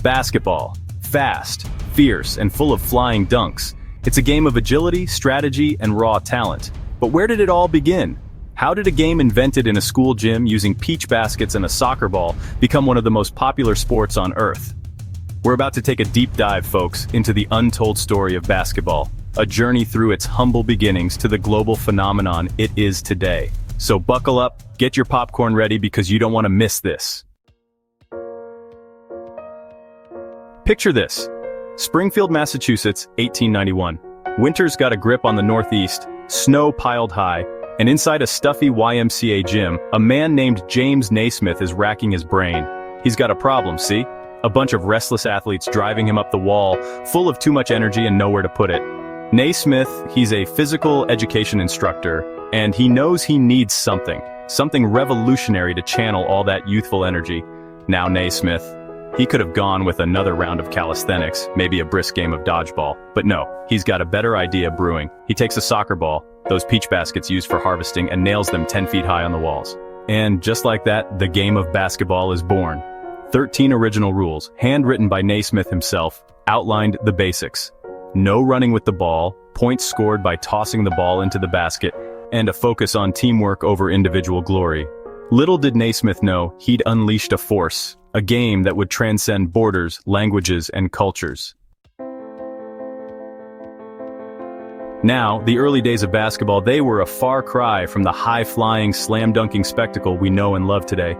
Basketball. Fast, fierce, and full of flying dunks. It's a game of agility, strategy, and raw talent. But where did it all begin? How did a game invented in a school gym using peach baskets and a soccer ball become one of the most popular sports on Earth? We're about to take a deep dive, folks, into the untold story of basketball, a journey through its humble beginnings to the global phenomenon it is today. So buckle up, get your popcorn ready because you don't want to miss this. Picture this. Springfield, Massachusetts, 1891. Winter's got a grip on the Northeast, snow piled high, and inside a stuffy YMCA gym, a man named James Naismith is racking his brain. He's got a problem, see? A bunch of restless athletes driving him up the wall, full of too much energy and nowhere to put it. Naismith, he's a physical education instructor, and he knows he needs something revolutionary to channel all that youthful energy. Now Naismith, he could have gone with another round of calisthenics, maybe a brisk game of dodgeball. But no, he's got a better idea brewing. He takes a soccer ball, those peach baskets used for harvesting, and nails them 10 feet high on the walls. And just like that, the game of basketball is born. 13 original rules, handwritten by Naismith himself, outlined the basics. No running with the ball, points scored by tossing the ball into the basket, and a focus on teamwork over individual glory. Little did Naismith know he'd unleashed a force, a game that would transcend borders, languages, and cultures. Now, the early days of basketball, they were a far cry from the high-flying, slam-dunking spectacle we know and love today.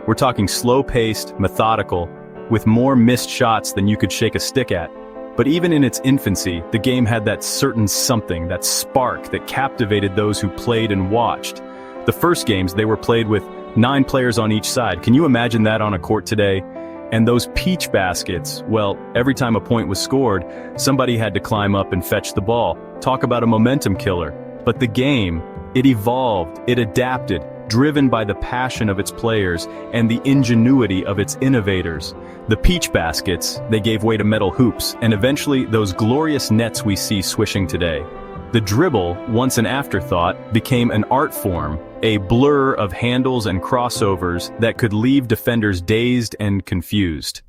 We're talking slow-paced, methodical, with more missed shots than you could shake a stick at. But even in its infancy, the game had that certain something, that spark that captivated those who played and watched. The first games, they were played with 9 players on each side. Can you imagine that on a court today? And those peach baskets, well, every time a point was scored, somebody had to climb up and fetch the ball. Talk about a momentum killer. But the game, it evolved, it adapted, driven by the passion of its players and the ingenuity of its innovators. The peach baskets, they gave way to metal hoops, and eventually those glorious nets we see swishing today. The dribble, once an afterthought, became an art form, a blur of handles and crossovers that could leave defenders dazed and confused.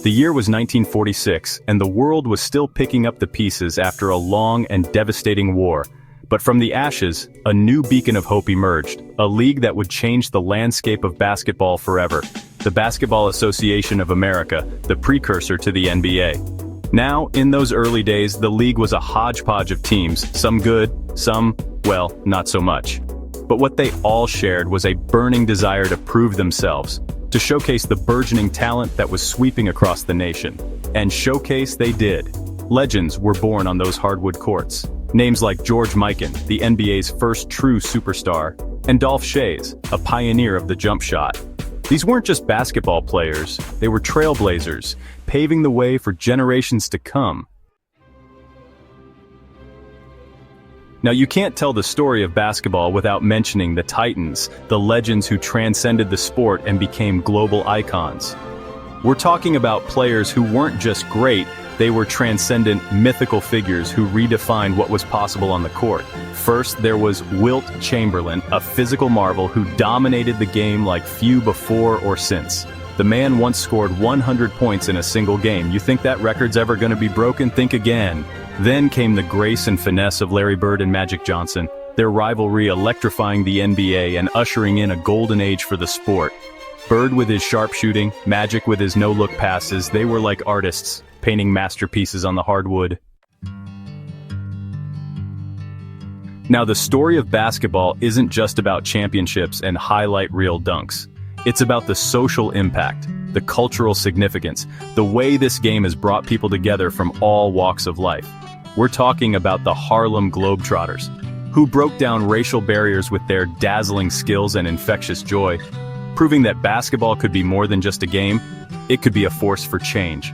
The year was 1946, and the world was still picking up the pieces after a long and devastating war. But from the ashes, a new beacon of hope emerged, a league that would change the landscape of basketball forever. The Basketball Association of America, the precursor to the NBA. Now, in those early days, the league was a hodgepodge of teams, some good, some, well, not so much. But what they all shared was a burning desire to prove themselves, to showcase the burgeoning talent that was sweeping across the nation. And showcase they did. Legends were born on those hardwood courts. Names like George Mikan, the NBA's first true superstar, and Dolph Schayes, a pioneer of the jump shot. These weren't just basketball players, they were trailblazers, paving the way for generations to come. Now, you can't tell the story of basketball without mentioning the Titans, the legends who transcended the sport and became global icons. We're talking about players who weren't just great, they were transcendent, mythical figures who redefined what was possible on the court. First, there was Wilt Chamberlain, a physical marvel who dominated the game like few before or since. The man once scored 100 points in a single game. You think that record's ever going to be broken? Think again. Then came the grace and finesse of Larry Bird and Magic Johnson, their rivalry electrifying the NBA and ushering in a golden age for the sport. Bird with his sharpshooting, Magic with his no-look passes, they were like artists, painting masterpieces on the hardwood. Now, the story of basketball isn't just about championships and highlight reel dunks. It's about the social impact, the cultural significance, the way this game has brought people together from all walks of life. We're talking about the Harlem Globetrotters, who broke down racial barriers with their dazzling skills and infectious joy, proving that basketball could be more than just a game, it could be a force for change.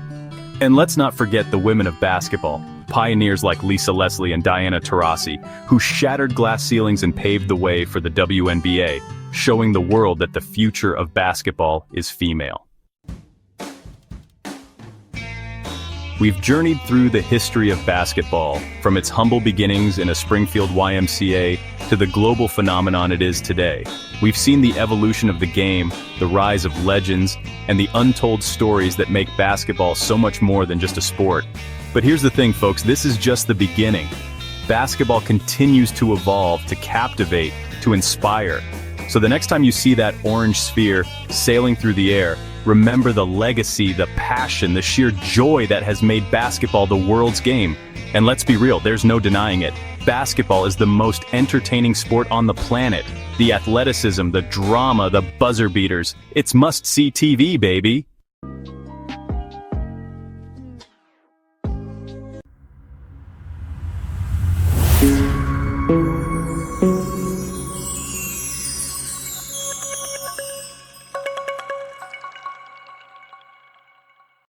And let's not forget the women of basketball, pioneers like Lisa Leslie and Diana Taurasi, who shattered glass ceilings and paved the way for the WNBA, showing the world that the future of basketball is female. We've journeyed through the history of basketball, from its humble beginnings in a Springfield YMCA to the global phenomenon it is today. We've seen the evolution of the game, the rise of legends, and the untold stories that make basketball so much more than just a sport. But here's the thing, folks, this is just the beginning. Basketball continues to evolve, to captivate, to inspire. So the next time you see that orange sphere sailing through the air, remember the legacy, the passion, the sheer joy that has made basketball the world's game. And let's be real, there's no denying it. Basketball is the most entertaining sport on the planet. The athleticism, the drama, the buzzer beaters. It's must-see TV, baby.